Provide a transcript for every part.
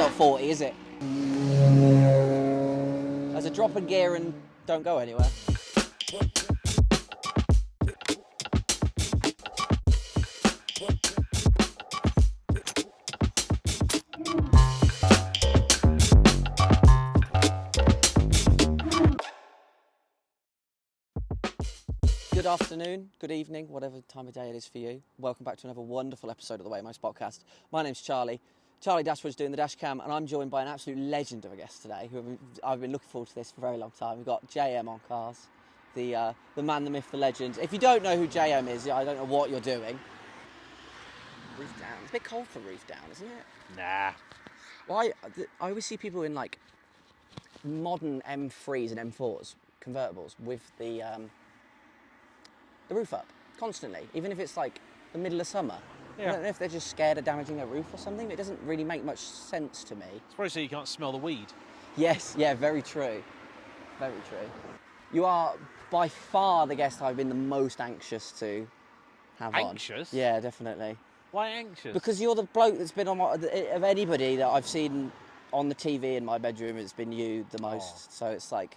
not 40, is it? There's a drop in gear and don't go anywhere. Good afternoon, good evening, whatever time of day it is for you. Welcome back to another wonderful episode of the WAYMOE SPOTCAST. My name's Charlie. Charlie Dashwood's doing the dash cam, and I'm joined by an absolute legend of a guest today, who I've been looking forward to this for a very long time. We've got JayEmm on cars, the man, the myth, the legend. If you don't know who JayEmm is, I don't know what you're doing. Roof down. It's a bit cold for roof down, isn't it? Nah. Well, I always see people in like modern M3s and M4s, convertibles, with the roof up constantly, even if it's like the middle of summer. Yeah. I don't know if they're just scared of damaging a roof or something. It doesn't really make much sense to me. It's probably so you can't smell the weed. Yes, yeah, very true. Very true. You are by far the guest I've been the most anxious to have on. Anxious? Yeah, definitely. Why anxious? Because you're the bloke that's been on of anybody that I've seen on the TV in my bedroom, it's been you the most. Oh. So it's like,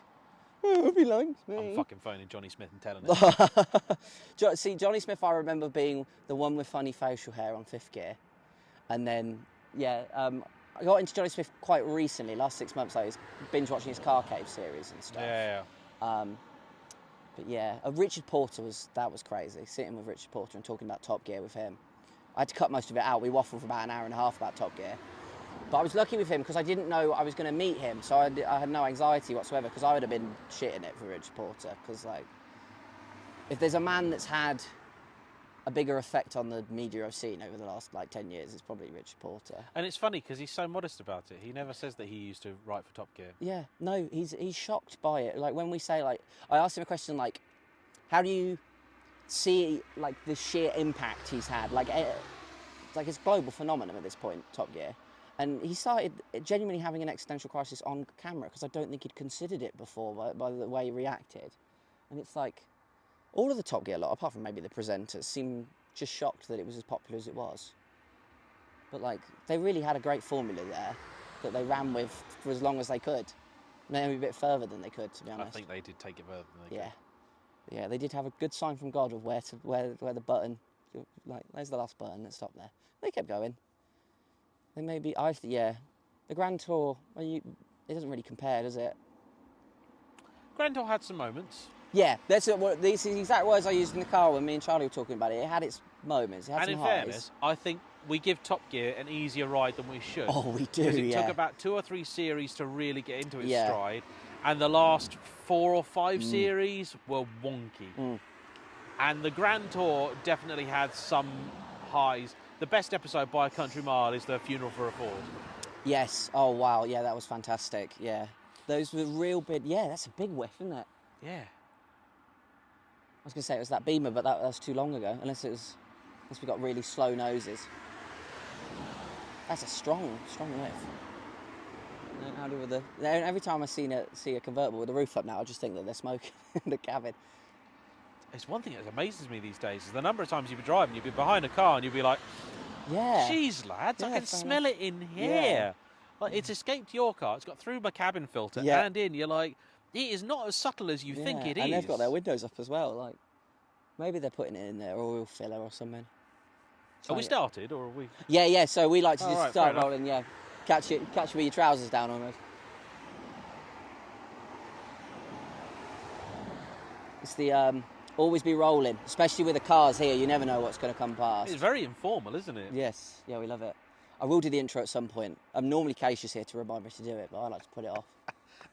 oh, he likes me. I'm fucking phoning Johnny Smith and telling him. See, Johnny Smith, I remember being the one with funny facial hair on Fifth Gear. And then, yeah, I got into Johnny Smith quite recently, last 6 months. I was binge watching his Car Cave series and stuff. Yeah. But yeah, Richard Porter that was crazy. Sitting with Richard Porter and talking about Top Gear with him. I had to cut most of it out. We waffled for about an hour and a half about Top Gear. But I was lucky with him because I didn't know I was going to meet him, so I had no anxiety whatsoever, because I would have been shitting it for Richard Porter. Because like, if there's a man that's had a bigger effect on the media I've seen over the last like 10 years, it's probably Richard Porter. And it's funny because he's so modest about it. He never says that he used to write for Top Gear. Yeah, no, he's shocked by it. Like when we say, like, I asked him a question like, how do you see like the sheer impact he's had? Like it's a global phenomenon at this point, Top Gear. And he started genuinely having an existential crisis on camera, because I don't think he'd considered it before by the way he reacted. And it's like, all of the Top Gear lot, apart from maybe the presenters, seemed just shocked that it was as popular as it was. But like, they really had a great formula there that they ran with for as long as they could. Maybe a bit further than they could, to be honest. I think they did take it further than they could. Yeah, they did have a good sign from God of where the button, like, there's the last button, let's stop there. They kept going. They maybe, the Grand Tour, it doesn't really compare, does it? Grand Tour had some moments. Yeah, these are the exact words I used in the car when me and Charlie were talking about it. It had its moments, it had some highs. And in fairness, I think we give Top Gear an easier ride than we should. Oh, we do, because it took about 2 or 3 series to really get into its Yeah. stride, and the last 4 or 5 series were wonky. And the Grand Tour definitely had some highs. The best episode by a country mile is the Funeral for a Ford. Yes. Oh, wow. Yeah, that was fantastic. Yeah. Those were real big. Yeah, that's a big whiff, isn't it? Yeah. I was going to say it was that Beamer, but that's too long ago. Unless we got really slow noses. That's a strong whiff. Every time I see a convertible with the roof up now, I just think that they're smoking in the cabin. It's one thing that amazes me these days is the number of times you'd be driving, you'd be behind a car and you'd be like, yeah, geez, lads, I can smell it in here. Yeah. Like, it's escaped your car, it's got through my cabin filter and in. You're like, it is not as subtle as you think it is. And they've got their windows up as well. Like, maybe they're putting it in there, oil filler or something. Are we started, or are we? Yeah, so we like to just right, start rolling, Catch you with your trousers down almost. It's the always be rolling, especially with the cars here. You never know what's going to come past. It's very informal, isn't it? Yes, yeah, we love it. I will do the intro at some point. Normally Kaisha's here to remind me to do it, but I like to put it off.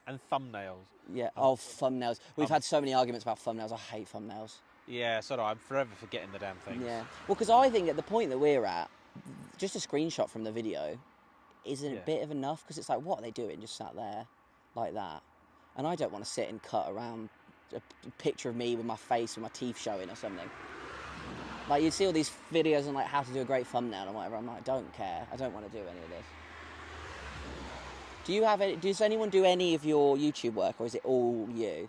And thumbnails. Yeah, thumbnails. We've had so many arguments about thumbnails. I hate thumbnails. Yeah, so do I. I'm forever forgetting the damn things. Yeah, well, because I think at the point that we're at, just a screenshot from the video isn't a bit of enough, because it's like, what are they doing just sat there like that? And I don't want to sit and cut around a picture of me with my face with my teeth showing or something. Like, you see all these videos on like how to do a great thumbnail and whatever. I'm like, I don't care. I don't want to do any of this. Does anyone do any of your YouTube work, or is it all you?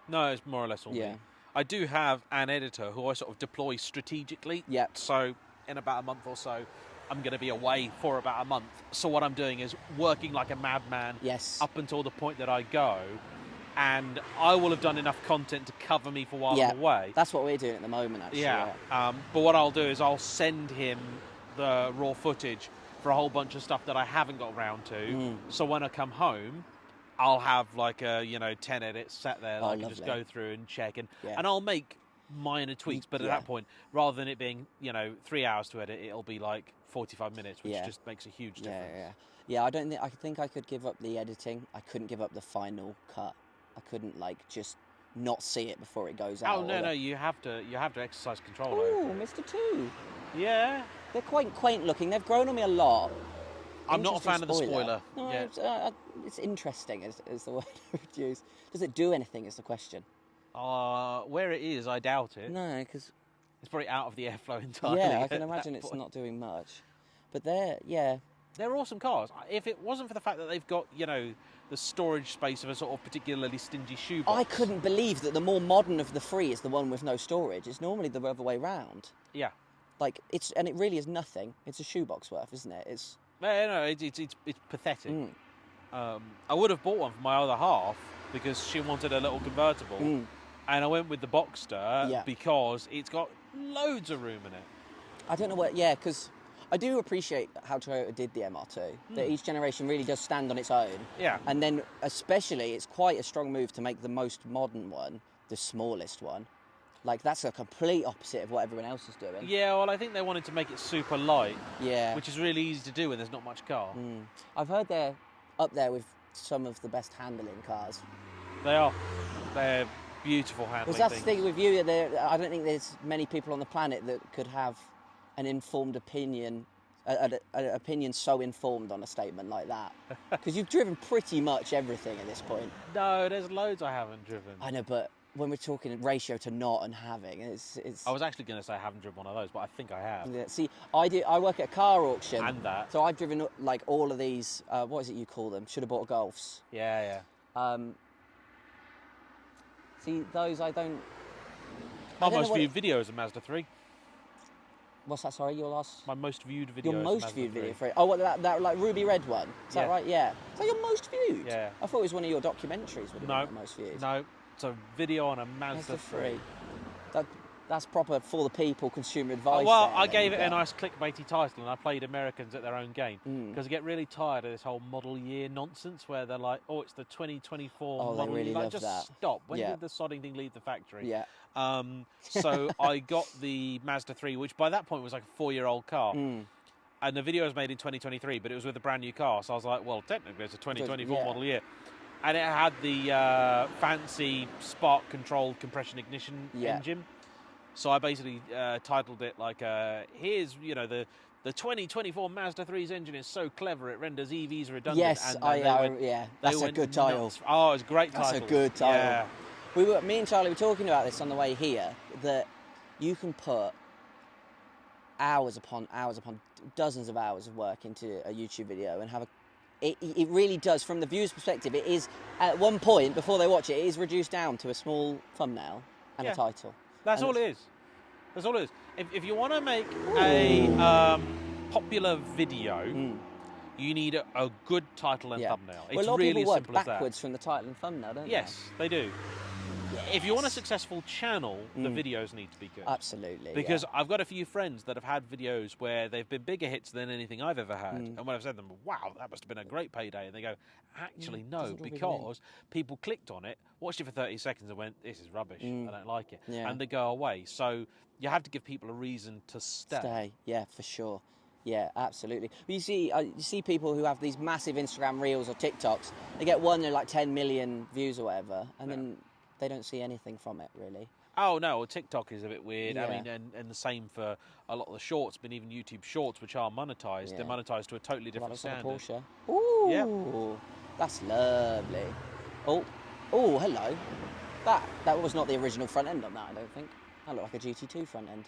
No, it's more or less all me. I do have an editor who I sort of deploy strategically. Yeah. So in about a month or so, I'm going to be away for about a month. So what I'm doing is working like a madman Yes. up until the point that I go, and I will have done enough content to cover me for while I'm away. That's what we're doing at the moment, actually. Yeah. But what I'll do is I'll send him the raw footage for a whole bunch of stuff that I haven't got around to. So when I come home, I'll have like a 10 edits sat there that I can just go through and check, and I'll make minor tweaks. But at that point, rather than it being 3 hours to edit, it'll be like 45 minutes, which just makes a huge difference. Yeah, I think I could give up the editing. I couldn't give up the final cut. I couldn't just not see it before it goes out. Oh no, you have to exercise control over Oh, it. Mr. 2. Yeah. They're quite quaint looking. They've grown on me a lot. I'm not a fan of the spoiler. No, it's interesting is the word I would use. Does it do anything is the question. Where it is, I doubt it. No, because it's probably out of the airflow entirely. Yeah, I can imagine it's not doing much. But they're awesome cars. If it wasn't for the fact that they've got, the storage space of a sort of particularly stingy shoebox. I couldn't believe that the more modern of the three is the one with no storage. It's normally the other way round. Yeah. And it really is nothing. It's a shoebox worth, isn't it? It's pathetic. I would have bought one for my other half because she wanted a little convertible, and I went with the Boxster because it's got loads of room in it. I don't know what. Yeah, because I do appreciate how Toyota did the MR2. That each generation really does stand on its own. Yeah. And then especially, it's quite a strong move to make the most modern one the smallest one. That's a complete opposite of what everyone else is doing. Yeah, well, I think they wanted to make it super light. Yeah. Which is really easy to do when there's not much car. I've heard they're up there with some of the best handling cars. They are. They're beautiful handling. Because that's the thing with you. I don't think there's many people on the planet that could have an informed opinion, an opinion so informed on a statement like that. Because you've driven pretty much everything at this point. No, there's loads I haven't driven. I know, but when we're talking ratio to not and having, it's... I was actually going to say I haven't driven one of those, but I think I have. Yeah, see, I work at a car auction. And that. So I've driven all of these, what is it you call them? Should have bought Golfs. Yeah. See, those I don't... My most viewed video is a Mazda 3. What's that, sorry, your last... My most viewed video Your is most Mazda viewed 3. video for it? Oh, what, that ruby red one? Is that right? Yeah. Is that your most viewed? Yeah. I thought it was one of your documentaries would have been the most viewed. No, it's a video on a Mazda 3. That's proper for the people, consumer advice. Well, I gave it a nice clickbaity title, and I played Americans at their own game because I get really tired of this whole model year nonsense where they're like, "Oh, it's the 2024 model." They really love just that. Stop. When did the sodding thing leave the factory? Yeah. So I got the Mazda 3, which by that point was like a 4-year-old car. And the video was made in 2023, but it was with a brand new car. So I was like, well, technically it's a 2024 model year. And it had the fancy spark-controlled compression ignition engine. So I basically titled it here's, the 2024 Mazda 3's engine is so clever it renders EVs redundant. Yes, that's a good title. Nuts. Oh, it's a great title. That's a good title. Yeah. Me and Charlie were talking about this on the way here, that you can put hours upon dozens of hours of work into a YouTube video and have it really does, from the viewer's perspective, it is, at one point, before they watch it, it is reduced down to a small thumbnail and a title. That's all it is. That's all it is. If you want to make a popular video, you need a good title and thumbnail. It's a lot really of people simple work as that. backwards from the title and thumbnail, don't they? Yes, they do. If you want a successful channel, the videos need to be good. Absolutely. Because I've got a few friends that have had videos where they've been bigger hits than anything I've ever had. And when I've said to them, wow, that must have been a great payday, and they go, actually, no, because people clicked on it, watched it for 30 seconds and went, this is rubbish, I don't like it. Yeah. And they go away. So you have to give people a reason to stay. Yeah, for sure. Yeah, absolutely. But you see people who have these massive Instagram reels or TikToks, they get one, they're like 10 million views or whatever, and then they don't see anything from it, really. Oh, no, well, TikTok is a bit weird. Yeah. I mean, and the same for a lot of the shorts, but even YouTube Shorts, which are monetized, they're monetized to a totally different standard. Porsche. Ooh, yep. That's lovely. Oh, hello. That was not the original front end on that, I don't think. That looked like a GT2 front end.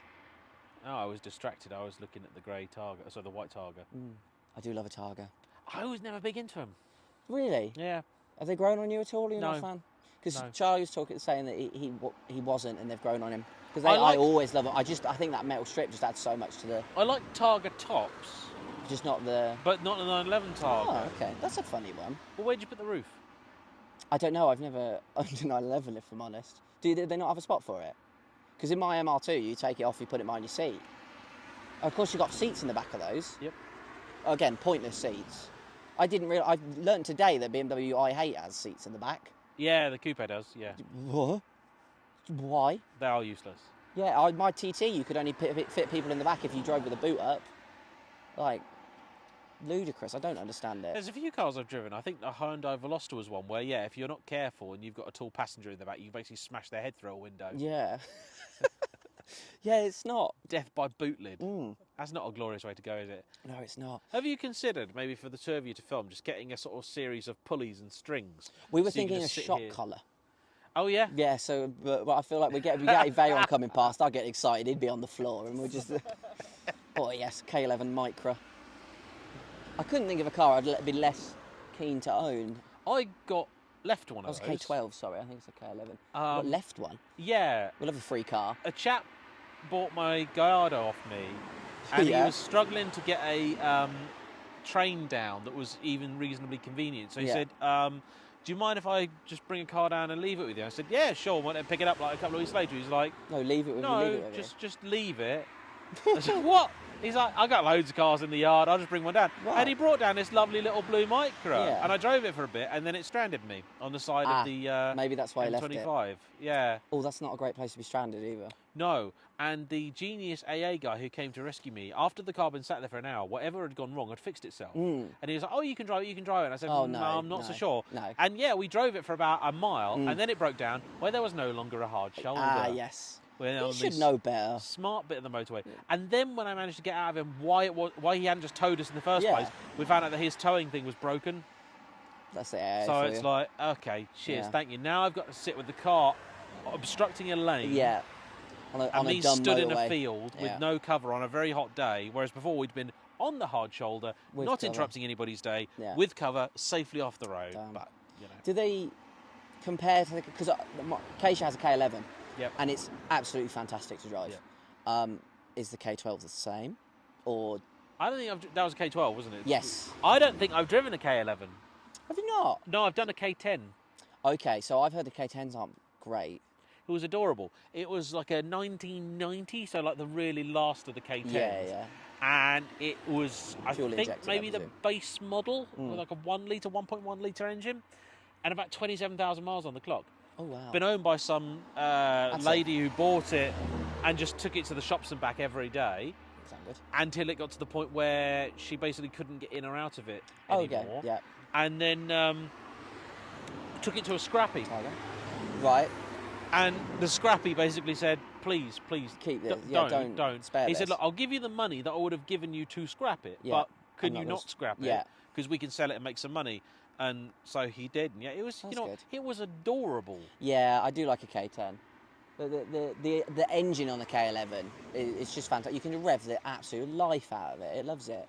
Oh, I was distracted. I was looking at the grey Targa, so the white Targa. I do love a Targa. I was never big into them. Really? Yeah. Have they grown on you at all? Are you not a No. fan? Because No. Charlie was saying that he wasn't, and they've grown on him. Because I always love it. I think that metal strip just adds so much to the... I like Targa tops. Just not the... But not the 911 Targa. Oh, okay. That's a funny one. Well, where'd you put the roof? I don't know. I've never owned a 911, if I'm honest. Do they not have a spot for it? Because in my MR2, you take it off, you put it behind your seat. Of course, you've got seats in the back of those. Yep. Again, pointless seats. I didn't really... I learned today that BMW i8 has seats in the back. Yeah, the coupe does, yeah. What? Why? They are useless. Yeah, my TT, you could only fit people in the back if you drove with the boot up. Like, ludicrous. I don't understand it. There's a few cars I've driven. I think the Hyundai Veloster was one where, yeah, if you're not careful and you've got a tall passenger in the back, you basically smash their head through a window. Yeah. Yeah, it's not. Death by boot lid. That's not a glorious way to go, is it? No, it's not. Have you considered, maybe for the two of you to film, just getting a sort of series of pulleys and strings? We were so you can thinking a just sit shock here? collar. Oh, yeah? Yeah, so but I feel like we get Vayon coming past, I'll get excited, he'd be on the floor, and we'll just... Oh, yes, K11 Micra. I couldn't think of a car I'd be less keen to own. I got left one of That those. was K12, sorry, I think it's a K11. I got left one. Yeah. We'll have a free car. A chap bought my Gallardo off me, and Yeah. he was struggling to get a train down that was even reasonably convenient. So he Yeah. said, do you mind if I just bring a car down and leave it with you? I said, yeah, sure. Went and pick it up like a couple of weeks later. He's like, No, leave it with no, you, leave it with just leave it. I said, what? He's like, I got loads of cars in the yard. I'll just bring one down. Right. And he brought down this lovely little blue Micra, Yeah. and I drove it for a bit, and then it stranded me on the side of the maybe that's why he left it. M25. Yeah. Oh, that's not a great place to be stranded either. No, and the genius AA guy who came to rescue me, after the car had been sat there for an hour, whatever had gone wrong had fixed itself. And he was like, oh, you can drive it, And I said, Oh, no, no, I'm not so no, sure. no. And yeah, we drove it for about a mile, and then it broke down where there was no longer a hard shoulder. Ah, yes. We're You on should this know better. smart bit of the motorway. And then when I managed to get out of him why he hadn't just towed us in the first Yeah. place, we found out that his towing thing was broken. That's it. So it's like, okay, cheers, Yeah. thank you. Now I've got to sit with the car obstructing a lane. Yeah. On And a me dumb stood in a motorway. field with Yeah. no cover on a very hot day, whereas before we'd been on the hard shoulder, With not cover. interrupting anybody's day, Yeah. with cover, safely off the road. Damn. But, you know. Do they compare to because Kaisha has a K11, Yep. and it's absolutely fantastic to drive. Is the K12 the same, or I don't think that was a K12, wasn't it? yes? I don't think I've driven a K11. Have you not? No, I've done a K10. Okay, so I've heard the K10s aren't great. It was adorable. It was like a 1990, so like the really last of the K10s. Yeah. And it was, I Fuel think, injected, maybe I the presume. base model with like a 1.1 litre engine, and about 27,000 miles on the clock. Oh wow. Been owned by some lady who bought it and just took it to the shops and back every day Sound good. until it got to the point where she basically couldn't get in or out of it Oh, anymore. okay. Yeah. And then took it to a scrappy. Targa. Right. And the scrappy basically said, please, Keep this. Don't spare He this. said, look, I'll give you the money that I would have given you to scrap it, Yeah. but can I'm you not not gonna scrap it? yeah. Because we can sell it and make some money. And so he did. And yeah, it was, That's you know, good. it was adorable. Yeah, I do like a K10. The engine on the K11 it's just fantastic. You can rev the absolute life out of it. It loves it.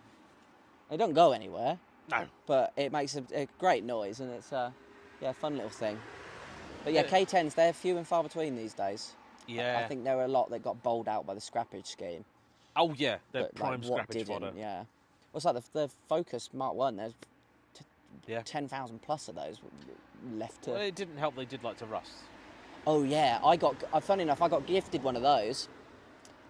It don't go anywhere, No. but it makes a great noise, and it's a fun little thing. But yeah, Yeah. K10s, they're few and far between these days. Yeah. I think there were a lot that got bowled out by the scrappage scheme. Oh, yeah. They're but, prime like, what scrappage didn't, fodder. yeah. Well, it's like the Focus Mark 1, there's Yeah. 10,000 plus of those left to... Well, it didn't help they did like to rust. Oh yeah, funny enough, I got gifted one of those,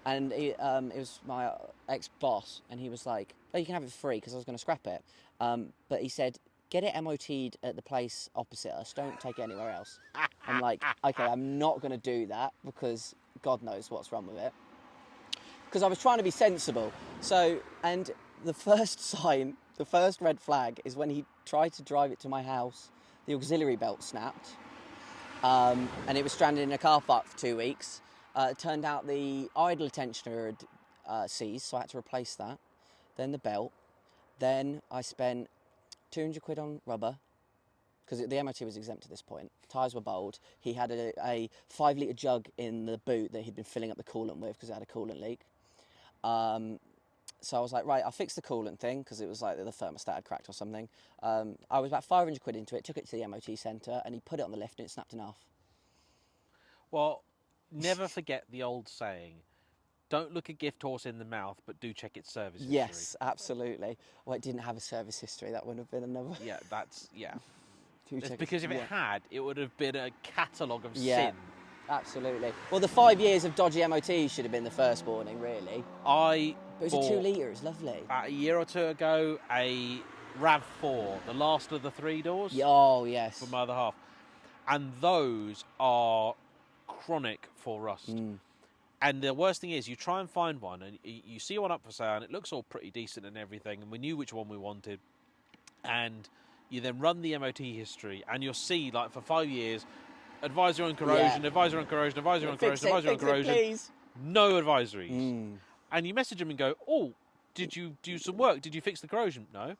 and it was my ex-boss, and he was like, oh, you can have it for free, because I was going to scrap it. But he said, get it MOT'd at the place opposite us, don't take it anywhere else. I'm like, okay, I'm not going to do that, because God knows what's wrong with it. Because I was trying to be sensible. So, and the first red flag is when he tried to drive it to my house, the auxiliary belt snapped. And it was stranded in a car park for 2 weeks. It turned out the idle tensioner had seized, so I had to replace that. Then the belt. Then I spent 200 quid on rubber, because the MOT was exempt at this point. Tyres were bowled. He had a 5 litre jug in the boot that he'd been filling up the coolant with, because it had a coolant leak. So I was like, right, I'll fix the coolant thing, because it was like the thermostat had cracked or something. I was about 500 quid into it, took it to the MOT centre, and he put it on the lift and it snapped in half. Well, never forget the old saying, don't look a gift horse in the mouth, but do check its service history. Yes, absolutely. Well, it didn't have a service history. That would have been another. Yeah, that's Do It's check because its- if it had, it would have been a catalogue of Yeah. sin. Absolutely. Well, the 5 years of dodgy MOT should have been the first warning, really. I But it was a 2 litre. It was lovely. about a year or two ago a RAV4, the last of the 3 doors. Oh yes. For my other half, and those are chronic for rust. And the worst thing is, you try and find one, and you see one up for sale, and it looks all pretty decent and everything, and we knew which one we wanted, and you then run the MOT history, and you'll see, like, for 5 years, advisory on corrosion, advisory on corrosion, advisory on corrosion, advisory on corrosion, please. no advisories. And you message them and go, oh, did you do some work? Did you fix the corrosion? No.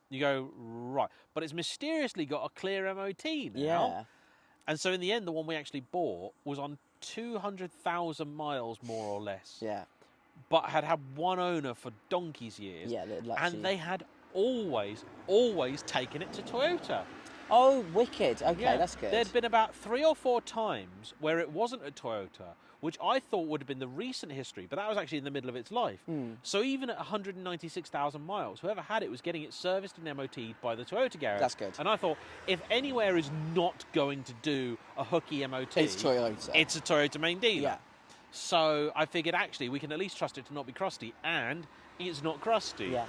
You go, right. But it's mysteriously got a clear MOT now. Yeah. And so in the end, the one we actually bought was on 200,000 miles, more or less. Yeah. But had one owner for donkey's years. Yeah. And they had always taken it to Toyota. Oh, wicked. Okay, Yeah. that's good. There'd been about 3 or 4 times where it wasn't a Toyota, which I thought would have been the recent history, but that was actually in the middle of its life. So even at 196,000 miles, whoever had it was getting it serviced and MOT'd by the Toyota garage. That's good. And I thought, if anywhere is not going to do a hooky MOT, It's Toyota. it's a Toyota main dealer. Yeah. So I figured, actually, we can at least trust it to not be crusty, and it's not crusty. Yeah.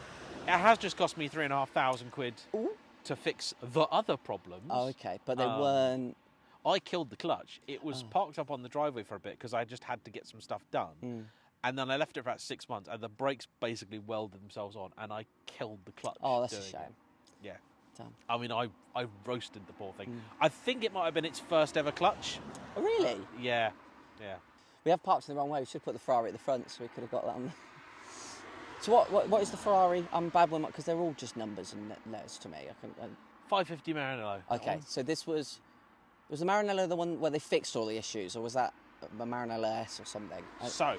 It has just cost me £3,500 Ooh. to fix the other problems. Oh, okay. But they weren't. I killed the clutch. It was parked up on the driveway for a bit because I just had to get some stuff done. And then I left it for about 6 months, and the brakes basically welded themselves on, and I killed the clutch. Oh, that's a doing shame. it. Yeah. Damn. I mean, I roasted the poor thing. I think it might have been its first ever clutch. Oh, really? Yeah. We have parked in the wrong way. We should put the Ferrari at the front, so we could have got that on there. So what is the Ferrari? I'm bad with because they're all just numbers and letters to me. 550 Maranello. Okay, so this was the Maranello the one where they fixed all the issues, or was that the Maranello S or something? So,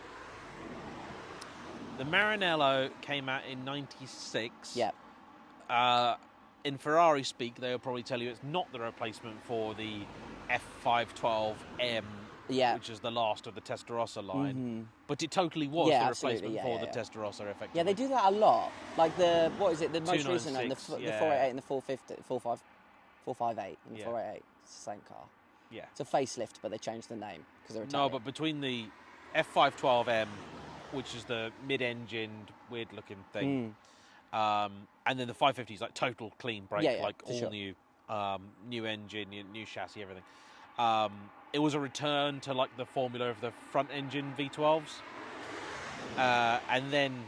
the Maranello came out in '96. Yeah. In Ferrari speak, they'll probably tell you it's not the replacement for the F512M, which is the last of the Testarossa line, but it totally was the replacement for the Testarossa, effectively. Yeah, they do that a lot. Like the the most recent one, the 296, 488 and the 450, 458 and the 488. It's the same car. Yeah. It's a facelift, but they changed the name because they're No, Italian. but between the F512M, which is the mid-engined, weird-looking thing, and then the 550 is like total clean break, like all new, new engine, new chassis, everything. It was a return to like the formula of the front engine V12s, and then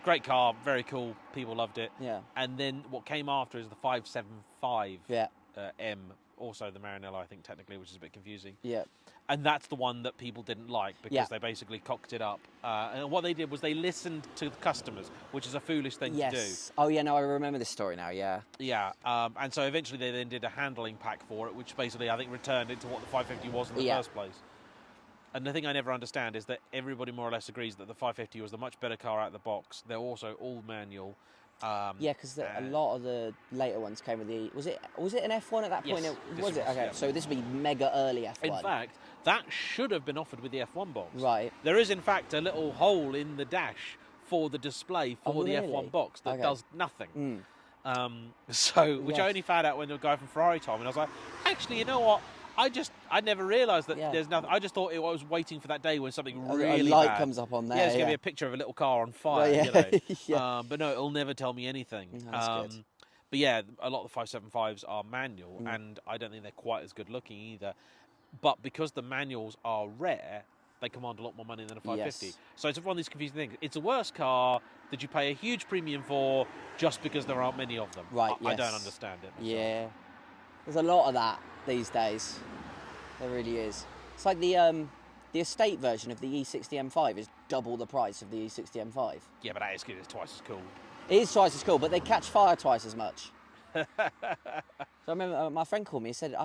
great car, very cool, people loved it. Yeah. And then what came after is the 575 M, also the Maranello, I think technically, which is a bit confusing. Yeah. And that's the one that people didn't like because they basically cocked it up. And what they did was they listened to the customers, which is a foolish thing to do. Oh, yeah, no, I remember this story now, yeah. Yeah, and so eventually they then did a handling pack for it, which basically I think returned it to what the 550 was in the first place. And the thing I never understand is that everybody more or less agrees that the 550 was the much better car out of the box. They're also all manual. Yeah, because a lot of the later ones came with the... Was it an F1 at that point? Yes, Was it? Okay, so this would be mega early F1. In fact, that should have been offered with the F1 box. Right. There is, in fact, a little hole in the dash for the display for the F1 box that does nothing. Which I only found out when the guy from Ferrari told me, and I was like, actually, you know what? I never realised that there's nothing. I just thought I was waiting for that day when something really a light bad comes up on there. Yeah, it's going to be a picture of a little car on fire, you know. But no, it'll never tell me anything. That's good. But yeah, a lot of the 575s are manual, and I don't think they're quite as good looking either. But because the manuals are rare, they command a lot more money than a 550. Yes. So it's one of these confusing things. It's a worse car that you pay a huge premium for just because there aren't many of them. Right, I don't understand it myself. Yeah. There's a lot of that these days. There really is. It's like the estate version of the E60 M5 is double the price of the E60 M5. Yeah, but that is good. It's twice as cool. It is twice as cool, but they catch fire twice as much. So I remember my friend called me and said,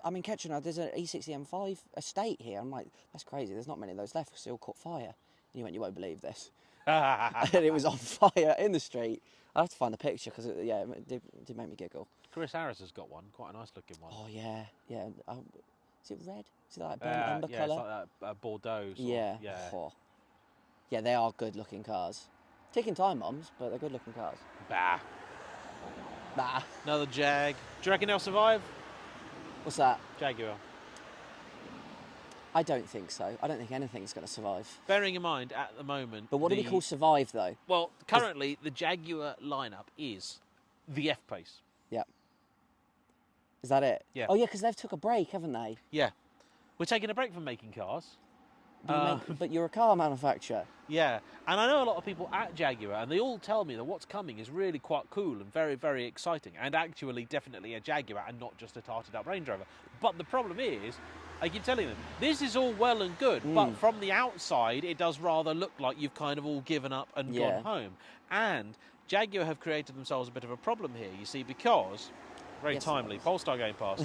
I'm in Ketchner, there's an E60 M5 estate here. I'm like, that's crazy, there's not many of those left because they all caught fire. And he went, you won't believe this. And it was on fire in the street. I have to find the picture because it did make me giggle. Chris Harris has got one, quite a nice looking one. Oh yeah. Is it red? Is it like burnt umber yeah, colour? it's like that Bordeaux sort yeah. of, yeah. Oh, Yeah, they are good-looking cars. Ticking time bombs, but they're good-looking cars. Bah. Nah. Another Jag. Do you reckon they'll survive? What's that? Jaguar. I don't think so. I don't think anything's going to survive. Bearing in mind, at the moment... But what do we call survive, though? Well, currently, the Jaguar lineup is the F-Pace. Yeah. Is that it? Yeah. Oh, yeah, because they've took a break, haven't they? Yeah. We're taking a break from making cars. But you're a car manufacturer. Yeah, and I know a lot of people at Jaguar, and they all tell me that what's coming is really quite cool and very, very exciting, and actually definitely a Jaguar and not just a tarted up Range Rover. But the problem is, I keep telling them, this is all well and good, but from the outside, it does rather look like you've kind of all given up and gone home. And Jaguar have created themselves a bit of a problem here, you see, because... Very timely. Polestar Game Pass.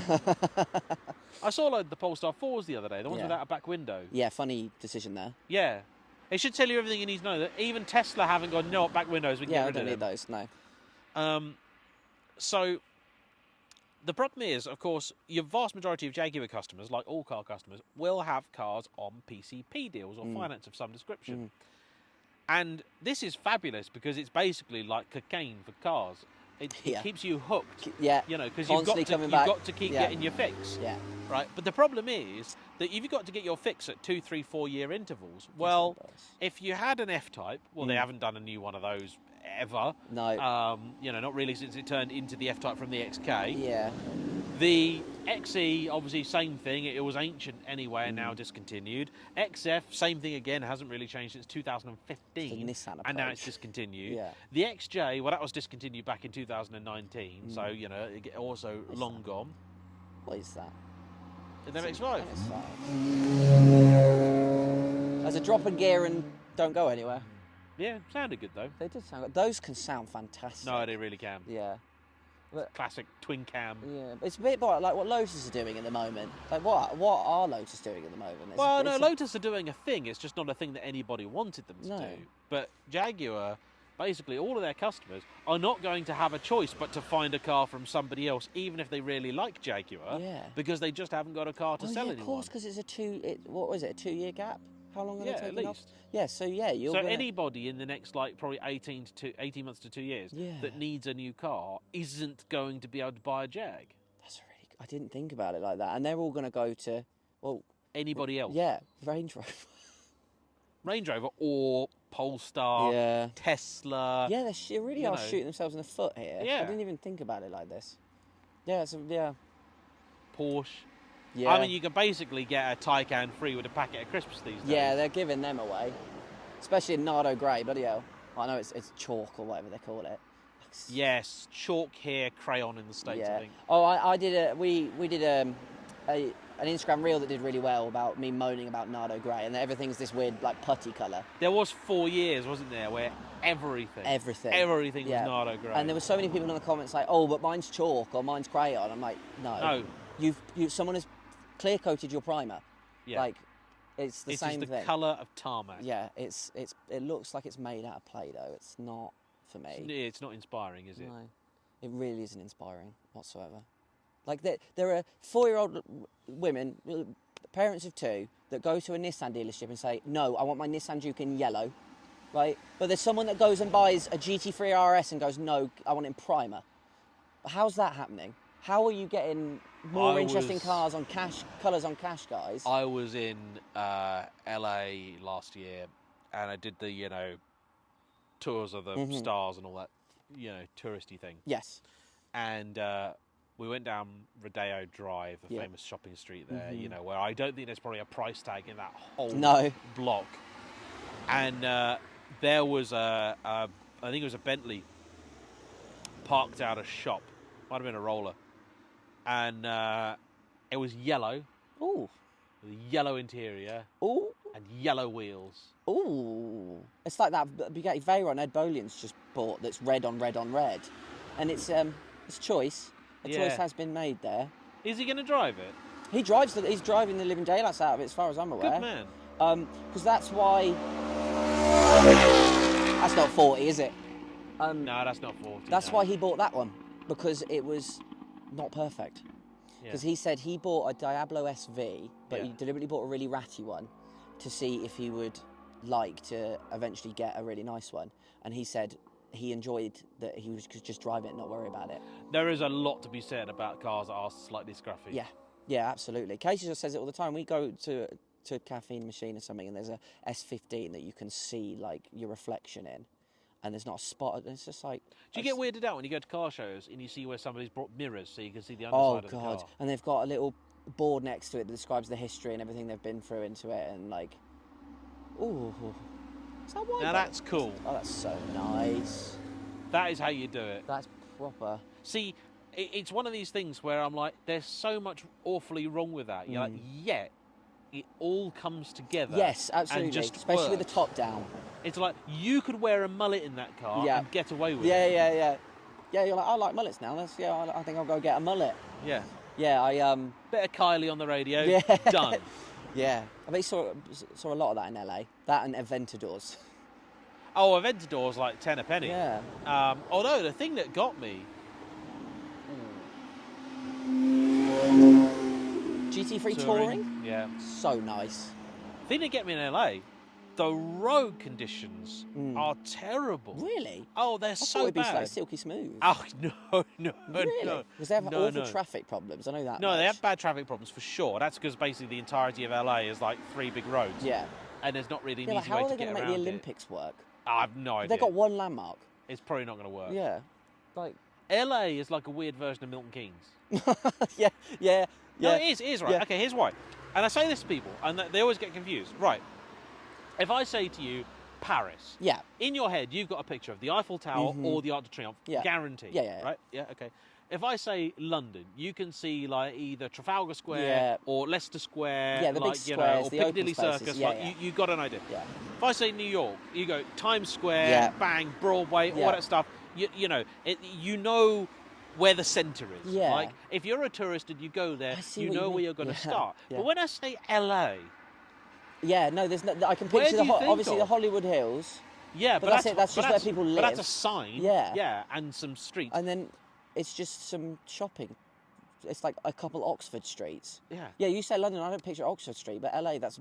I saw like the Polestar 4s the other day, the ones without a back window. Yeah, funny decision there. Yeah. It should tell you everything you need to know. That even Tesla haven't gone, no, back windows, we can get rid of them. Yeah, I don't need those, no. So, the problem is, of course, your vast majority of Jaguar customers, like all car customers, will have cars on PCP deals or finance of some description. And this is fabulous because it's basically like cocaine for cars. It keeps you hooked, you know, because you've got to keep getting your fix, right? But the problem is that you've got to get your fix at 2, 3, 4 year intervals. Well, if you had an F-Type, well, they haven't done a new one of those ever. No. You know, not really since it turned into the F-Type from the XK. Yeah. The XE, obviously, same thing. It was ancient anyway and now discontinued. XF, same thing again, hasn't really changed since 2015. The Nissan approach. And now it's discontinued. Yeah. The XJ, well, that was discontinued back in 2019, so, you know, also long gone. What is that? The MX-5. There's a drop in gear and don't go anywhere. Yeah, sounded good, though. They did sound good. Those can sound fantastic. No, they really can. Yeah. But, classic twin cam. Yeah, it's a bit like what Lotus are doing at the moment. Like what are Lotus doing at the moment? Lotus are doing a thing. It's just not a thing that anybody wanted them to do. But Jaguar, basically, all of their customers are not going to have a choice but to find a car from somebody else, even if they really like Jaguar. Yeah. Because they just haven't got a car to sell anyone. Of course, because it's a 2-year gap. How long are they taking at least. off? Yeah, so anybody in the next probably 18 months to 2 years that needs a new car isn't going to be able to buy a Jag. I didn't think about it like that. And they're all going to go to anybody else. Yeah, Range Rover. Range Rover or Polestar, Tesla. Yeah, they really are shooting themselves in the foot here. Yeah. I didn't even think about it like this. Yeah, Porsche. Yeah. I mean, you can basically get a Taycan free with a packet of crisps these days. Yeah, they're giving them away. Especially in Nardo Grey, bloody hell. I know it's chalk or whatever they call it. Yes, chalk here, crayon in the States, I think. Oh, I did we did an Instagram reel that did really well about me moaning about Nardo Grey, and everything's this weird like putty colour. There was 4 years, wasn't there, where everything was Nardo Grey. And there were so many people in the comments like, oh, but mine's chalk or mine's crayon. I'm like, no. Someone has clear coated your primer. Yeah. Like, it's the same thing. It's the colour of tarmac. Yeah, it looks like it's made out of Play-Doh. It's not for me. It's not inspiring, is it? No, it really isn't inspiring whatsoever. Like there are 4-year-old women, parents of 2, that go to a Nissan dealership and say, no, I want my Nissan Juke in yellow, right? But there's someone that goes and buys a GT3 RS and goes, no, I want it in primer. How's that happening? How are you getting more interesting cars on colours on cash, guys? I was in LA last year, and I did the tours of the stars and all that touristy thing. Yes. And we went down Rodeo Drive, a famous shopping street there. Where I don't think there's probably a price tag in that whole block. And there was I think it was a Bentley parked out of shop. Might have been a Roller. And it was yellow. Ooh. With a yellow interior. Ooh. And yellow wheels. Ooh. It's like that Bugatti Veyron Ed Bolian's just bought that's red on red on red. And it's choice. A choice has been made there. Is he going to drive it? He's driving the living daylights out of it as far as I'm aware. Good man. Because that's why... That's not 40, is it? No, that's not 40. That's why he bought that one. Because it was not perfect. Because he said he bought a Diablo SV, but he deliberately bought a really ratty one to see if he would like to eventually get a really nice one. And he said he enjoyed that he could just drive it and not worry about it. There is a lot to be said about cars that are slightly scruffy. Yeah, absolutely. Kaisha just says it all the time. We go to a caffeine machine or something, and there's a S15 that you can see like your reflection in, and there's not a spot. It's just like. Do you get weirded out when you go to car shows and you see where somebody's brought mirrors so you can see the underside of the car? And they've got a little board next to it that describes the history and everything they've been through into it, and like, ooh, is that wide? Now that's cool. Oh, that's so nice. That is how you do it. That's proper. See, it's one of these things where I'm like, there's so much awfully wrong with that. You're like, yet it all comes together. Yes, absolutely. And just especially works. with the top down. It's like you could wear a mullet in that car and get away with it. Yeah. You're like, I like mullets now. I think I'll go get a mullet. Yeah. Yeah, Bit of Kylie on the radio. Yeah. Done. Yeah. I bet you saw a lot of that in LA. That and Aventadors. Oh, Aventador's like 10 a penny. Yeah. Although the thing that got me. GT3 Touring? Yeah. So nice. The thing that get me in LA, the road conditions are terrible. Really? Oh, they're I thought so it'd be bad. like silky smooth. Oh, no. Really? Because they have awful traffic problems. I know that. No, much. they have bad traffic problems for sure. That's because basically the entirety of LA is like 3 big roads. Yeah. And there's not really an Yeah, easy how way are to they get going to around make the it. Olympics work? I have no idea. They've got one landmark. It's probably not going to work. Yeah. Like. LA is like a weird version of Milton Keynes. Yeah. No, it is right. Yeah. Okay, here's why. And I say this to people, and they always get confused. Right. If I say to you, Paris. Yeah. In your head, you've got a picture of the Eiffel Tower or the Arc de Triomphe. Yeah. Guaranteed. Yeah. Right? Yeah, okay. If I say London, you can see like either Trafalgar Square or Leicester Square, Yeah, the like, big squares, or the Piccadilly open spaces. Circus. Yeah, like, yeah. You got an idea. Yeah. If I say New York, you go Times Square, bang, Broadway, all that stuff. You know where the centre is. Yeah. Like if you're a tourist and you go there, you know where you're going to start. Yeah. But when I say LA, yeah, no, there's no. I can Where picture do you think obviously of? the Hollywood Hills. yeah, But that's it. That's just where people live. But that's a sign. Yeah. and some streets. And then it's just some shopping. It's like a couple Oxford streets. Yeah. Yeah, you say London, I don't picture Oxford Street, but LA, that's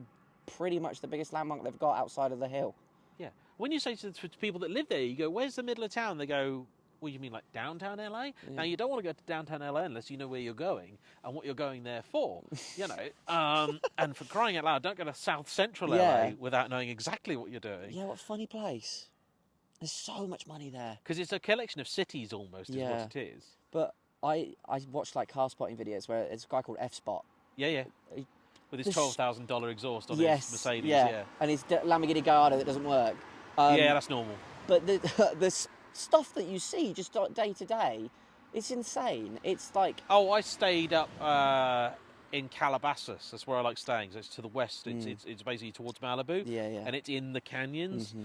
pretty much the biggest landmark they've got outside of the hill. Yeah. When you say to people that live there, you go, "Where's the middle of town?" They go, "Well, you mean like downtown LA?" Now you don't want to go to downtown LA unless you know where you're going and what you're going there for, And for crying out loud, don't go to South Central LA without knowing exactly what you're doing. Yeah, what a funny place. There's so much money there. Because it's a collection of cities almost, is what it is. But I watched like car spotting videos where it's a guy called F-Spot. Yeah. With his $12,000 exhaust on his Mercedes. And his Lamborghini Gallardo that doesn't work. That's normal. But the stuff that you see just day to day, it's insane. It's like... Oh, I stayed up in Calabasas. That's where I like staying. So it's to the west. It's basically towards Malibu. Yeah. And it's in the canyons.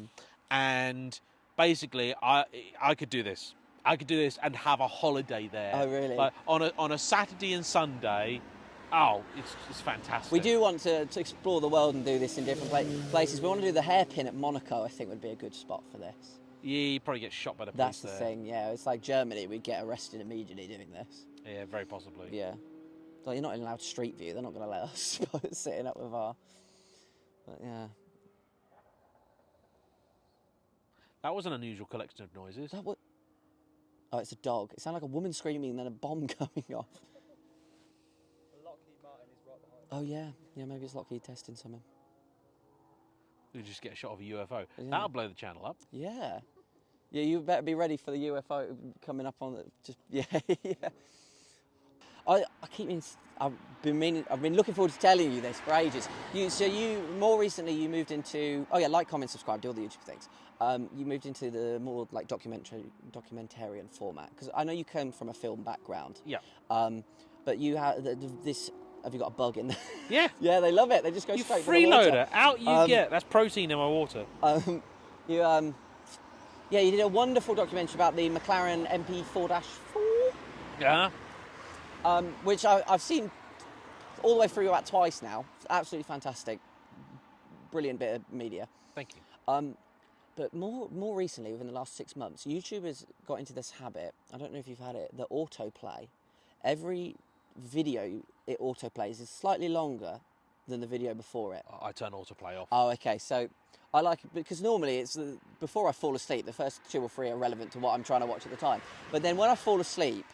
And basically, I could do this. I could do this and have a holiday there. Oh, really? Like on a Saturday and Sunday. Oh, it's fantastic. We do want to explore the world and do this in different places. We want to do the hairpin at Monaco, I think would be a good spot for this. Yeah, you probably get shot by the police. That's the thing, yeah. It's like Germany, we'd get arrested immediately doing this. Yeah, very possibly. Yeah. Like, you're not allowed street view, they're not going to let us sitting up with our... But yeah. That was an unusual collection of noises. Oh, it's a dog. It sounded like a woman screaming and then a bomb coming off. Oh, yeah. Yeah, maybe it's Lockheed testing something. We just get a shot of a UFO. Yeah. That'll blow the channel up. Yeah. Yeah, you better be ready for the UFO coming up on the... yeah. I've been looking forward to telling you this for ages. More recently you moved into... Oh, yeah, like, comment, subscribe, do all the YouTube things. You moved into the more, like, documentarian format. Because I know you come from a film background. Yeah. But you have this... Have you got a bug in there? Yeah. Yeah, they love it. They just go straight for the freeloader. water. Out you get. That's protein in my water. You did a wonderful documentary about the McLaren MP4-4. Yeah. Which I've seen all the way through about twice now. It's absolutely fantastic. Brilliant bit of media. Thank you. But more recently, within the last 6 months, YouTubers got into this habit. I don't know if you've had it. The autoplay. Every video it autoplays is slightly longer than the video before it. I turn autoplay off. Oh, okay. So I like it because normally it's before I fall asleep, the first 2 or 3 are relevant to what I'm trying to watch at the time. But then when I fall asleep,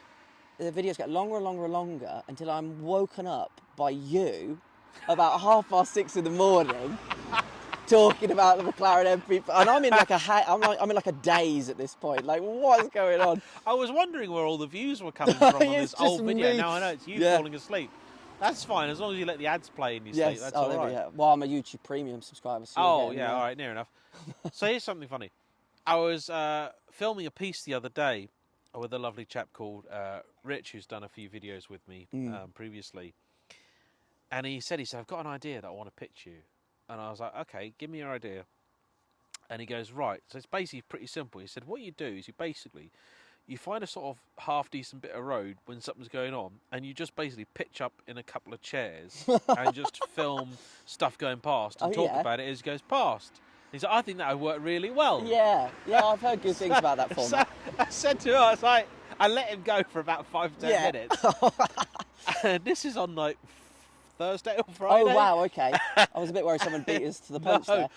the videos get longer and longer and longer until I'm woken up by you about 6:30 in the morning talking about the McLaren MP5. And I'm in like I'm in like a daze at this point. Like, what's going on? I was wondering where all the views were coming from on It's this old just video. me. Now I know it's you Yeah. falling asleep. That's fine, as long as you let the ads play in your sleep. That's all there right. we go. Well, I'm a YouTube Premium subscriber. So Oh, you're getting, yeah, all right, near enough. So here's something funny. I was filming a piece the other day with a lovely chap called Rich, who's done a few videos with me previously. And he said, I've got an idea that I want to pitch you. And I was like, okay, give me your idea. And he goes, right, so it's basically pretty simple. He said, what you do is you find a sort of half-decent bit of road when something's going on, and you just basically pitch up in a couple of chairs and just film stuff going past and talk about it as it goes past. He said, I think that would work really well. Yeah, I've heard good things about that format. So I said to him, I was like, I let him go for about 5 to 10 minutes. And this is on like Thursday or Friday. Oh, wow, okay. I was a bit worried someone beat us to the punch there.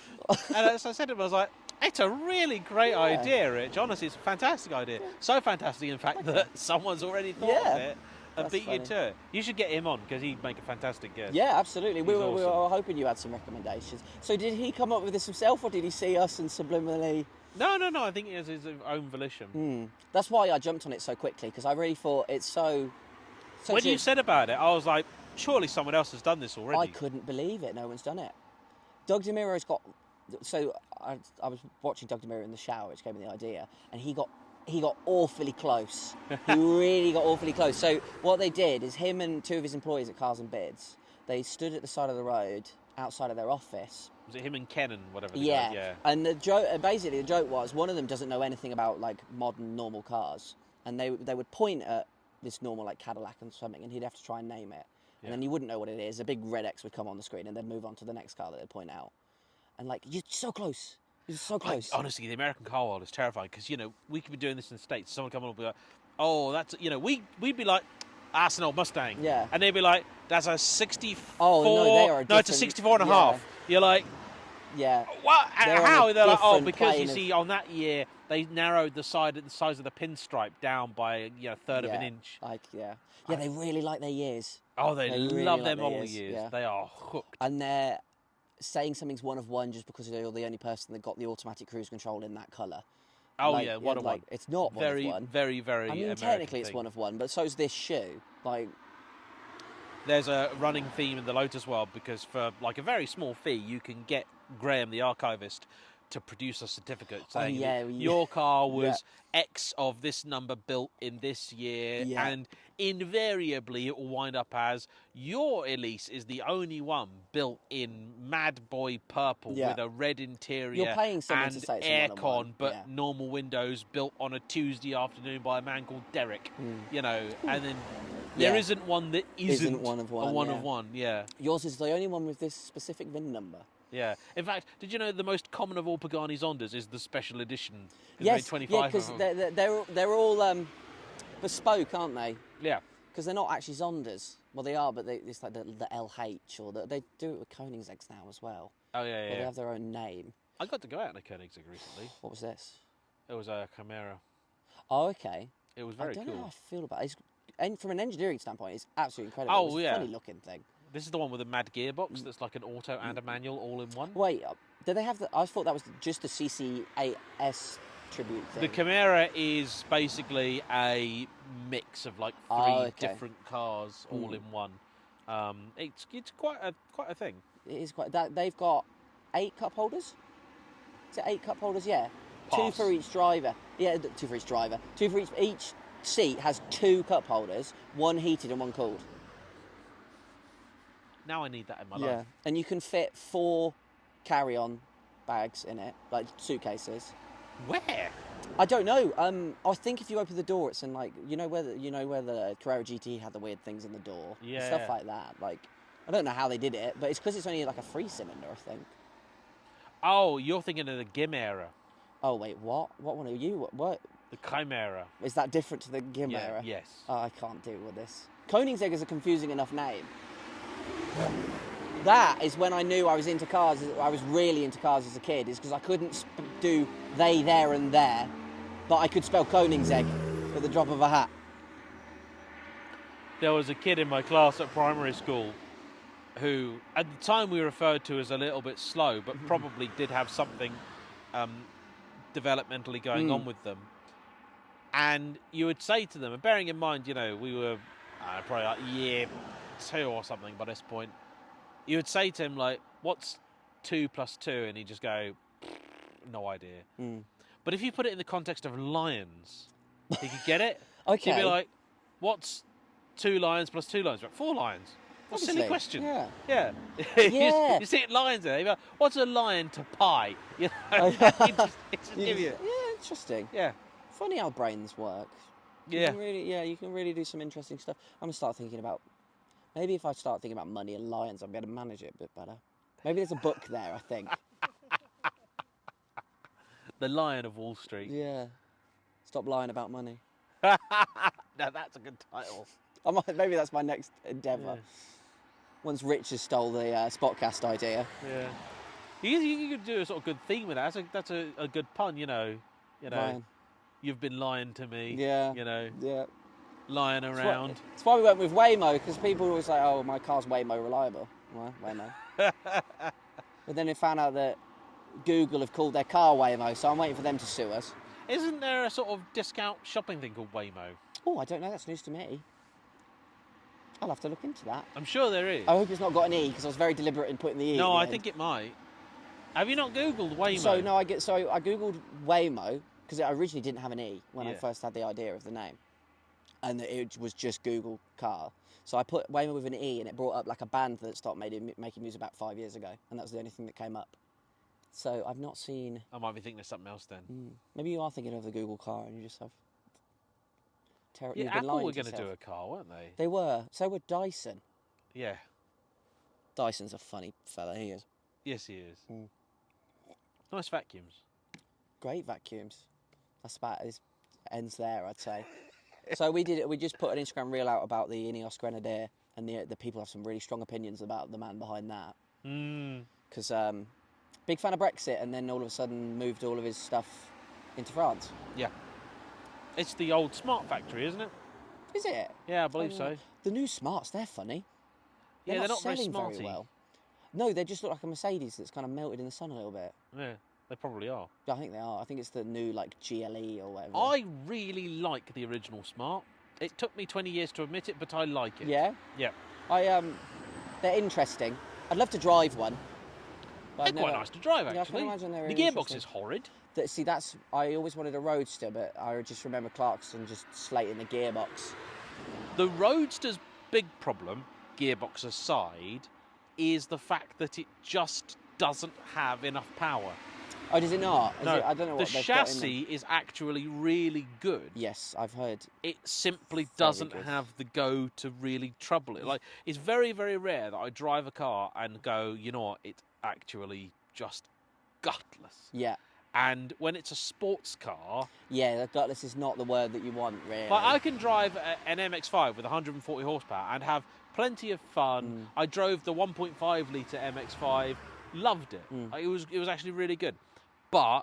And so I said to him, I was like, it's a really great idea, Rich. Honestly, it's a fantastic idea. So fantastic, in fact, that someone's already thought of it and beat you to it. You should get him on, because he'd make a fantastic guest. Yeah, absolutely. We He's were awesome. hoping you had some recommendations. So did he come up with this himself, or did he see us and subliminally... No, I think it was his own volition. That's why I jumped on it so quickly, because I really thought it's so when you said about it, I was like, surely someone else has done this already. I couldn't believe it. No one's done it. Doug DeMiro's got... So I was watching Doug DeMiro in the shower, which gave me the idea, and he got awfully close. He really got awfully close. So what they did is him and 2 of his employees at Cars and Bids, they stood at the side of the road outside of their office. Was it him and Ken and whatever? Yeah. And the joke was one of them doesn't know anything about like modern normal cars, and they would point at this normal like Cadillac and something, and he'd have to try and name it, and then you wouldn't know what it is. A big red X would come on the screen, and they'd move on to the next car that they'd point out. And like, you're so close. You're so close. Honestly, the American car world is terrifying, because, we could be doing this in the States. Someone come on and be like, oh, that's, we'd be like, that's an old Mustang. Yeah. And they'd be like, that's a 64. Oh, no, they are No, it's a 64 and a half. You're like, yeah. what? How? They're like, oh, because you plane see, on that year, they narrowed the size of the pinstripe down by a third of an inch. Yeah, they really like their years. Oh, they really love like their their model years, years. yeah. They are hooked. And they're saying something's one of one just because they're the only person that got the automatic cruise control in that colour. Oh, like, yeah, one of one. It's not one of one. Very, very I mean, American technically it's thing. one of one, but so's this shoe. Like, there's a running theme in the Lotus world, because for like a very small fee, you can get Graham, the archivist, to produce a certificate saying that your car was X of this number built in this year, and invariably it will wind up as your Elise is the only one built in Mad Boy purple with a red interior you're paying someone and to say it's a one-on-one, aircon, but normal windows, built on a Tuesday afternoon by a man called Derek. And then there isn't one that isn't one of one. A one of one. Yeah. Yours is the only one with this specific VIN number. Yeah. In fact, did you know the most common of all Pagani Zondas is the special edition? Yes, 25 because they're all bespoke, aren't they? Yeah. Because they're not actually Zondas. Well, they are, but it's like the LH, or they do it with Koenigsegg's now as well. Oh, yeah, yeah. They have their own name. I got to go out in a Koenigsegg recently. What was this? It was a Chimera. Oh, okay. It was very cool. I don't know how I feel about it. And from an engineering standpoint, it's absolutely incredible. Oh, it's a funny looking thing. This is the one with a mad gearbox that's like an auto and a manual all in one. Wait, do they have the... I thought that was just a CC8S tribute thing. The Chimera is basically a mix of like three different cars all in one. It's quite a thing. It is quite... They've got 8 cup holders? Is it 8 cup holders? Yeah. Pass. 2 for each driver. Yeah, 2 for each driver. 2 for each seat has 2 cup holders, 1 heated and 1 cooled. Now I need that in my life. And you can fit 4 carry-on bags in it, like suitcases. Where? I don't know. I think if you open the door, it's in like you know where the Carrera GT had the weird things in the door, and stuff like that. Like I don't know how they did it, but it's because it's only like a 3-cylinder, I think. Oh, you're thinking of the Chimera. Oh wait, what? What one are you? What? The Chimera. Is that different to the Chimera? Yes. Oh, I can't deal with this. Koenigsegg is a confusing enough name. that is when I knew I was into cars. I was really into cars as a kid. Is because I couldn't do they, there, and there, but I could spell Koenigsegg at the drop of a hat. There was a kid in my class at primary school who, at the time, we referred to as a little bit slow, but probably did have something developmentally going on with them. And you would say to them, and bearing in mind, you know, we were probably like year 2 or something by this point, you would say to him, like, what's 2 plus 2? And he'd just go, no idea. But if you put it in the context of lions, he could get it. Okay. He'd be like, what's 2 lions plus 2 lions? Like, 4 lions. What a silly question. Yeah. You see it lions there. You'd be like, what's a lion to pi? You know, it just give you. Yeah, interesting. Yeah. Funny how brains work. You can really do some interesting stuff. I'm gonna start thinking about, maybe if I start thinking about money and lions, I'm gonna manage it a bit better. Maybe there's a book there, I think. The Lion of Wall Street. Yeah. Stop lying about money. Now that's a good title. Maybe that's my next endeavour. Yeah. Once Rich has stole the Spotcast idea. Yeah. You could do a sort of good theme with that. That's a good pun, you know. Lying. You've been lying to me. Yeah. You know. Yeah. Lying around. That's why we went with WAYMOE, because people always say, oh, my car's WAYMOE reliable. Well, WAYMOE. But then they found out that Google have called their car WAYMOE, so I'm waiting for them to sue us. Isn't there a sort of discount shopping thing called WAYMOE? Oh, I don't know. That's news to me. I'll have to look into that. I'm sure there is. I hope it's not got an E, because I was very deliberate in putting the E. No, I in. think it might. Have you not Googled WAYMOE? So I Googled WAYMOE, because it originally didn't have an E when I first had the idea of the name. And it was just Google car. So I put WAYMOE with an E, and it brought up like a band that stopped making music about 5 years ago. And that was the only thing that came up. So I've not seen... I might be thinking of something else then. Maybe you are thinking of the Google car and you just have... Apple were going to do a car, weren't they? They were. So were Dyson. Yeah. Dyson's a funny fella, he is. Yes, he is. Nice vacuums. Great vacuums. That's about it. Ends there, I'd say. So we just put an Instagram reel out about the Ineos Grenadier, and the people have some really strong opinions about the man behind that. Because big fan of Brexit, and then all of a sudden moved all of his stuff into France. Yeah. It's the old Smart factory, isn't it? Is it? Yeah, I believe so. The new Smarts, they're funny. They're not very selling smarty. very well. No, they just look like a Mercedes that's kind of melted in the sun a little bit. Yeah, they probably are. I think they are. I think it's the new like GLE or whatever. I really like the original Smart. It took me 20 years to admit it, but I like it. Yeah? Yeah. They're interesting. I'd love to drive one. They're quite nice to drive, actually. Yeah, I can imagine they're really the gearbox interesting. is horrid. I always wanted a Roadster, but I just remember Clarkson just slating the gearbox. The Roadster's big problem, gearbox aside, is the fact that it just doesn't have enough power. Oh, does it not? No, I don't know what the they've got in chassis is actually really good. Yes, I've heard. It simply doesn't have the go to really trouble it. Like, it's very, very rare that I drive a car and go, you know what, it's actually just gutless. Yeah. And when it's a sports car... Yeah, the gutless is not the word that you want, really. Like, I can drive an MX-5 with 140 horsepower and have plenty of fun. I drove the 1.5 litre MX-5, loved it. It was actually really good. But,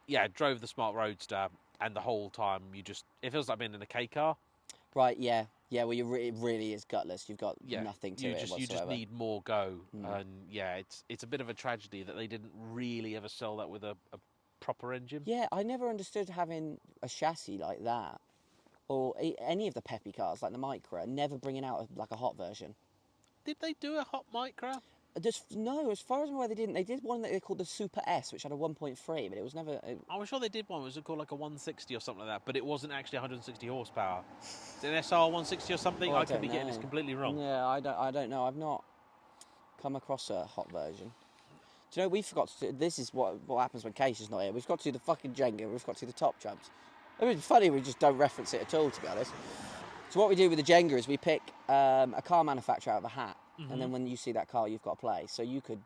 yeah, drove the Smart Roadster, and the whole time it feels like being in a K car. Right, yeah. Yeah, well, it really is gutless. You've got nothing to it whatsoever. You just need more go. And, yeah, it's a bit of a tragedy that they didn't really ever sell that with a proper engine. Yeah, I never understood having a chassis like that, or any of the peppy cars, like the Micra, never bringing out like a hot version. Did they do a hot Micra? No, as far as I'm aware, they didn't. They did one that they called the Super S, which had a 1.3, but it was never... I'm sure they did one. It was called like a 160 or something like that, but it wasn't actually 160 horsepower. Is it an SR 160 or something? I could be getting this completely wrong. Yeah, I don't know. I've not come across a hot version. Do you know, we forgot to do... This is what happens when Kaisha's not here. We've got to do the fucking Jenga. We've got to do the top jumps. It would be funny we just don't reference it at all, to be honest. So what we do with the Jenga is we pick a car manufacturer out of a hat. And then when you see that car, you've got to play. So you could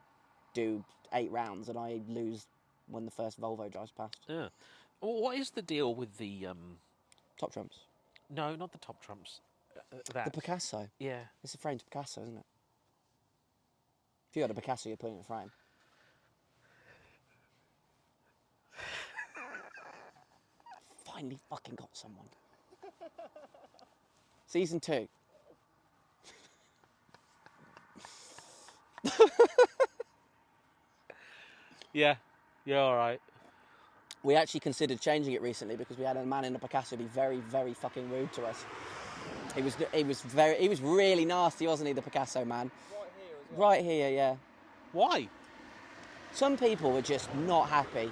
do 8 rounds and I lose when the first Volvo drives past. Yeah. Well, what is the deal with the... Top trumps? No, not the top trumps. The Picasso? Yeah. It's a framed Picasso, isn't it? If you had a Picasso, you'd put it in a frame. Finally fucking got someone. Season 2. Yeah, you're all right. We actually considered changing it recently because we had a man in a Picasso be very, very fucking rude to us. He was really nasty, wasn't he, the Picasso man? Right here as well. Right here, yeah. Why? Some people are just not happy.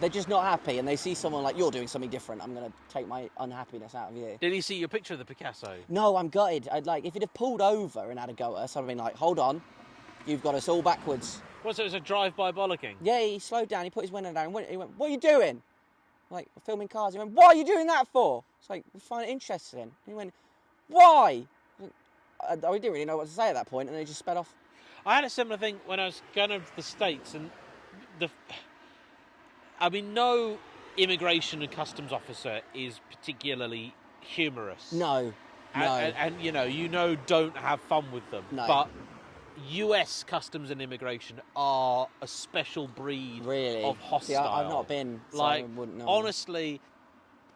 They're just not happy, and they see someone like, you're doing something different. I'm going to take my unhappiness out of you. Did he see your picture of the Picasso? No, I'm gutted. If he'd have pulled over and had a go at us, I'd have been like, hold on, you've got us all backwards. What, so it was a drive-by bollocking? Yeah, he slowed down, he put his window down, he went, what are you doing? Like, we're filming cars. He went, what are you doing that for? It's like, we find it interesting. And he went, why? I didn't really know what to say at that point, and they just sped off. I had a similar thing when I was going over to the States, and no immigration and customs officer is particularly humorous. No. And don't have fun with them. No. But US customs and immigration are a special breed of hostile. See, I've not been, so I wouldn't know. Honestly,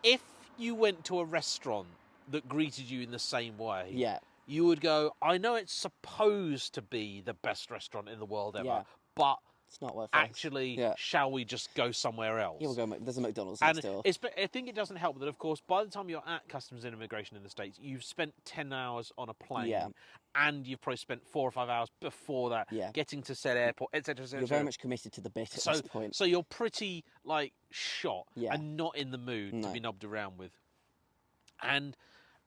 if you went to a restaurant that greeted you in the same way, yeah, you would go, I know it's supposed to be the best restaurant in the world ever, but it's not worth actually, shall we just go somewhere else? Yeah, we'll go. There's a McDonald's next door. I think it doesn't help that, of course, by the time you're at Customs and Immigration in the States, you've spent 10 hours on a plane, and you've probably spent 4 or 5 hours before that getting to said airport, etc., etc. You're very much committed to the bit at this point. So you're pretty, shot and not in the mood to be knobbed around with. And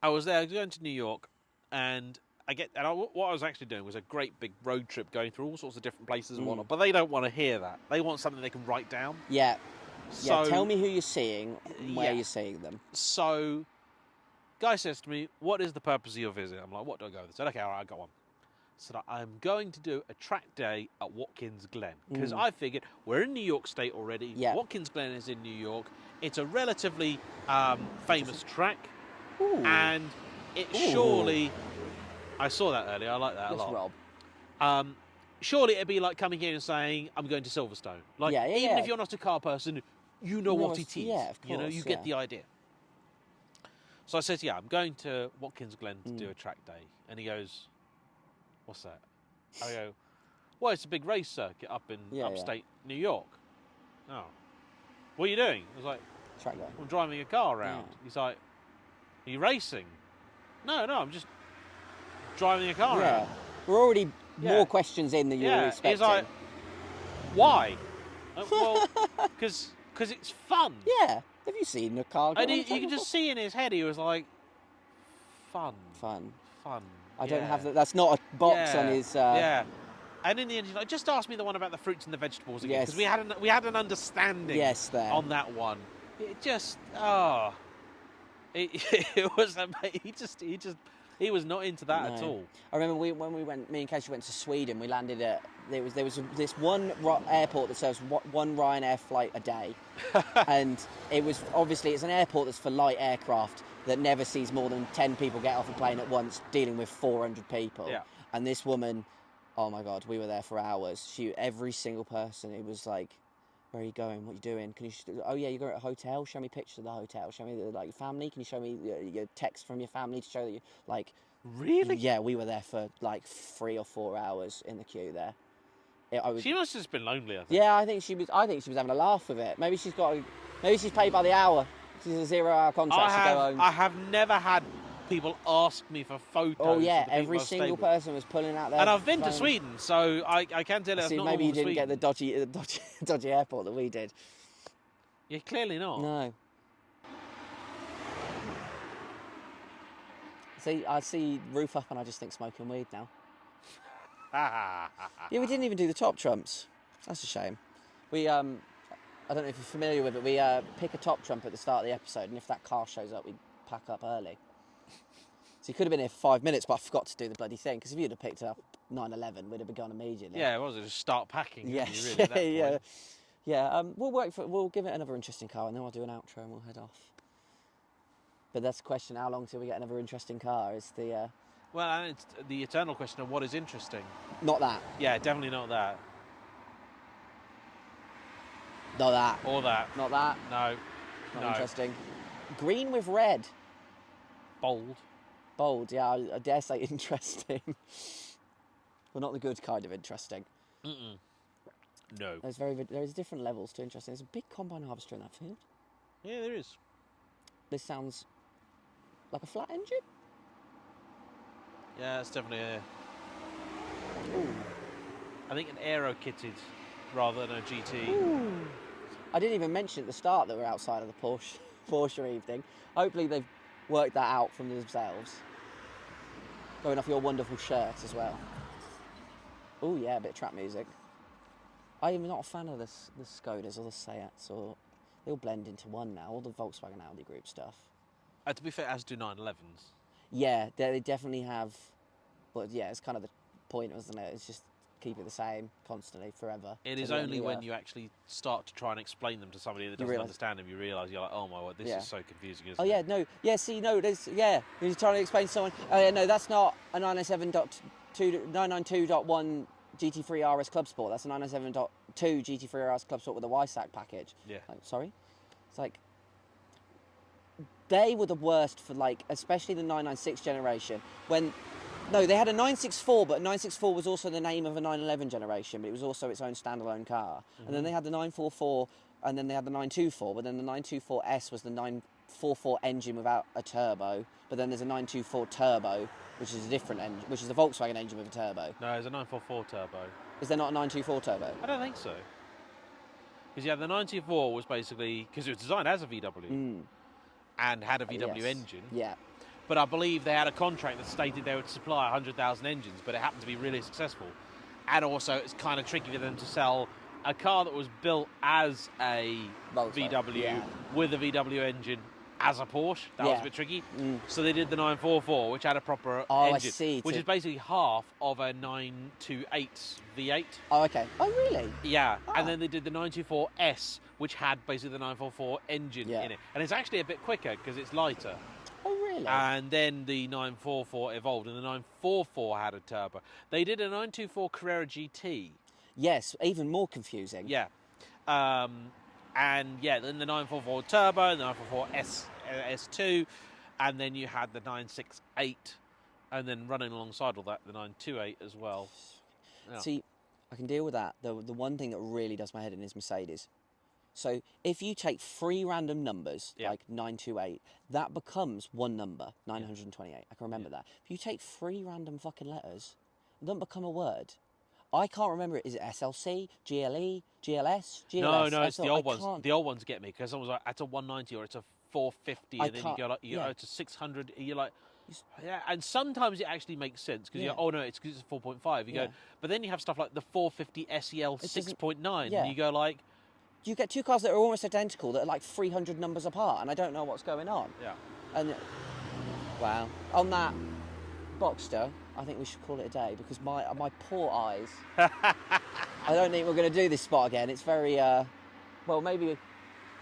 I was there going to New York, and what I was actually doing was a great big road trip going through all sorts of different places and whatnot, but they don't want to hear that. They want something they can write down. Yeah. So, tell me who you're seeing and where you're seeing them. So, guy says to me, what is the purpose of your visit? I'm like, what do I go with? I said, okay, all right, I got one. So I'm going to do a track day at Watkins Glen, because I figured we're in New York State already. Yeah. Watkins Glen is in New York. It's a relatively famous track. Ooh. And it surely... I saw that earlier. I like that a lot. Rob. Surely it'd be like coming here and saying, I'm going to Silverstone. Even if you're not a car person, you know what it is. Yeah, of course. You get the idea. So I said, I'm going to Watkins Glen to do a track day. And he goes, what's that? I go, well, it's a big race circuit up in upstate New York. Oh. What are you doing? I was like, track day. I'm driving a car around. Yeah. He's like, are you racing? No, I'm just driving a car around. We're already more questions in than you were expecting. He's like, why? Well, because it's fun. Yeah. Have you seen the car? And you can just see in his head, he was like, fun. I don't have that. That's not a box on his. And in the end, he's like, just ask me the one about the fruits and the vegetables again, because we had an understanding. There. On that one. It just it was amazing. He was not into that at all. I remember when we went, me and Kaisha went to Sweden. We landed at there was this one airport that serves one Ryanair flight a day, and it's an airport that's for light aircraft that never sees more than 10 people get off a plane at once, dealing with 400 people. Yeah. And this woman, oh my God, we were there for hours. Every single person, it was like, where are you going? What are you doing? You're going to a hotel? Show me pictures of the hotel. Show me your family. Can you show me your text from your family to show that you Really? Yeah, we were there for 3 or 4 hours in the queue there. She must have just been lonely, I think. Yeah, I think she was having a laugh with it. Maybe she's paid by the hour. She's a 0-hour contract to go home. I have never had people ask me for photos. Oh yeah, every single person was pulling out their And I've been to Sweden, so I can tell it's not maybe you didn't Sweden. get the dodgy airport that we did. Yeah, clearly not. No. See, I see roof up and I just think smoking weed now. Yeah, we didn't even do the top trumps. That's a shame. We I don't know if you're familiar with it. We pick a top trump at the start of the episode, and if that car shows up, we pack up early. So you could have been here for 5 minutes, but I forgot to do the bloody thing, because if you'd have picked it up 9:11, we'd have been gone immediately. Yeah, it was just start packing. Yes, really, yeah. We'll give it another interesting car, and then we'll do an outro and we'll head off. But that's the question: how long till we get another interesting car? Is the Well, and it's the eternal question of what is interesting. Not that. Yeah, definitely not that. Not that. Or that. Not that. No. Not No. interesting. Green with red. Bold. Bold, yeah, I dare say interesting. Well, not the good kind of interesting. Mm-mm. No. There's different levels to interesting. There's a big combine harvester in that field. Yeah, there is. This sounds like a flat engine. Yeah, it's definitely a... Ooh. I think an aero kitted rather than a GT. Ooh. I didn't even mention at the start that we're outside of the Porsche evening. Hopefully they've worked that out from themselves. Going off your wonderful shirt as well. Oh yeah, a bit of trap music. I'm not a fan of the Skodas or the Seats, or they all blend into one now. All the Volkswagen Audi group stuff. To be fair, as do 911s. Yeah, they definitely have. But yeah, it's kind of the point, wasn't it? It's just keep it the same constantly, forever. It is only when you actually start to try and explain them to somebody that doesn't understand them, you realise you're like, oh my word, this is so confusing, isn't it? Oh yeah, no, yeah. See, no, there's you're trying to explain to someone. Oh yeah, no, that's not a 992.1 GT3 RS Club Sport. That's a 997.2 GT3 RS Club Sport with a YSAC package. Yeah. Like, sorry, it's like they were the worst for especially the 996 generation when. No, they had a 964, but a 964 was also the name of a 911 generation, but it was also its own standalone car. Mm-hmm. And then they had the 944, and then they had the 924, but then the 924S was the 944 engine without a turbo, but then there's a 924 turbo, which is a different engine, which is a Volkswagen engine with a turbo. No, it's a 944 turbo. Is there not a 924 turbo? I don't think so. Because yeah, the 924 was basically, because it was designed as a VW, and had a VW engine. Yeah. But I believe they had a contract that stated they would supply 100,000 engines, but it happened to be really successful. And also, it's kind of tricky for them to sell a car that was built as a VW with a VW engine as a Porsche. That was a bit tricky. So they did the 944, which had a proper engine, which is basically half of a 928 V8. Oh, okay. Oh, really? Yeah. Oh. And then they did the 924S, which had basically the 944 engine in it. And it's actually a bit quicker because it's lighter. Oh, really? And then the 944 evolved, and the 944 had a turbo. They did a 924 Carrera GT. Yes, even more confusing. Yeah. And yeah, then the 944 turbo, the 944 S2, and then you had the 968, and then running alongside all that, the 928 as well. Yeah. See, I can deal with that. The one thing that really does my head in is Mercedes. So if you take three random numbers, like 928, that becomes one number, 928. I can remember that. If you take three random fucking letters, it doesn't become a word. I can't remember it. Is it SLC, GLE, GLS, GLS? No, it's the old ones. The old ones get me, because someone's like, it's a 190 or it's a 450, and then you go like, it's a 600, you're like... Yeah, and sometimes it actually makes sense because you're, oh no, it's because it's 4.5. You go, but then you have stuff like the 450 SEL 6.9, and you go like... You get two cars that are almost identical that are like 300 numbers apart, and I don't know what's going on. Yeah. And wow, on that Boxster, I think we should call it a day because my poor eyes. I don't think we're going to do this spot again. It's very well, maybe.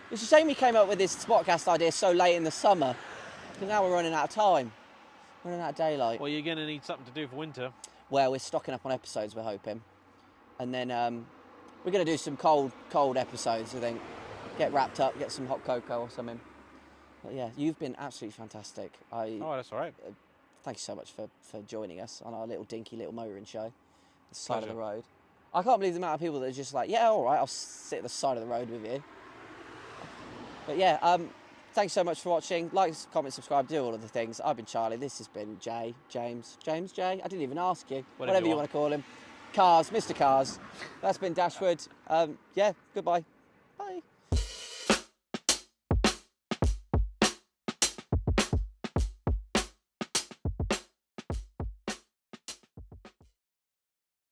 It's a shame we came up with this Spotcast idea so late in the summer because now we're running out of time. Running out of daylight. Well, you're going to need something to do for winter. Well, we're stocking up on episodes, we're hoping. And then we're going to do some cold episodes, I think. Get wrapped up, get some hot cocoa or something. But yeah, you've been absolutely fantastic. Oh, that's all right. Thank you so much for joining us on our little dinky little motoring show. The side of the road. I can't believe the amount of people that are just like, yeah, all right, I'll sit at the side of the road with you. But yeah, thanks so much for watching. Like, comment, subscribe, do all of the things. I've been Charlie. This has been Jay, James, Jay. I didn't even ask you. Whatever you want to call him. Cars, Mr. Cars. That's been Dashwood. Yeah, goodbye. Bye.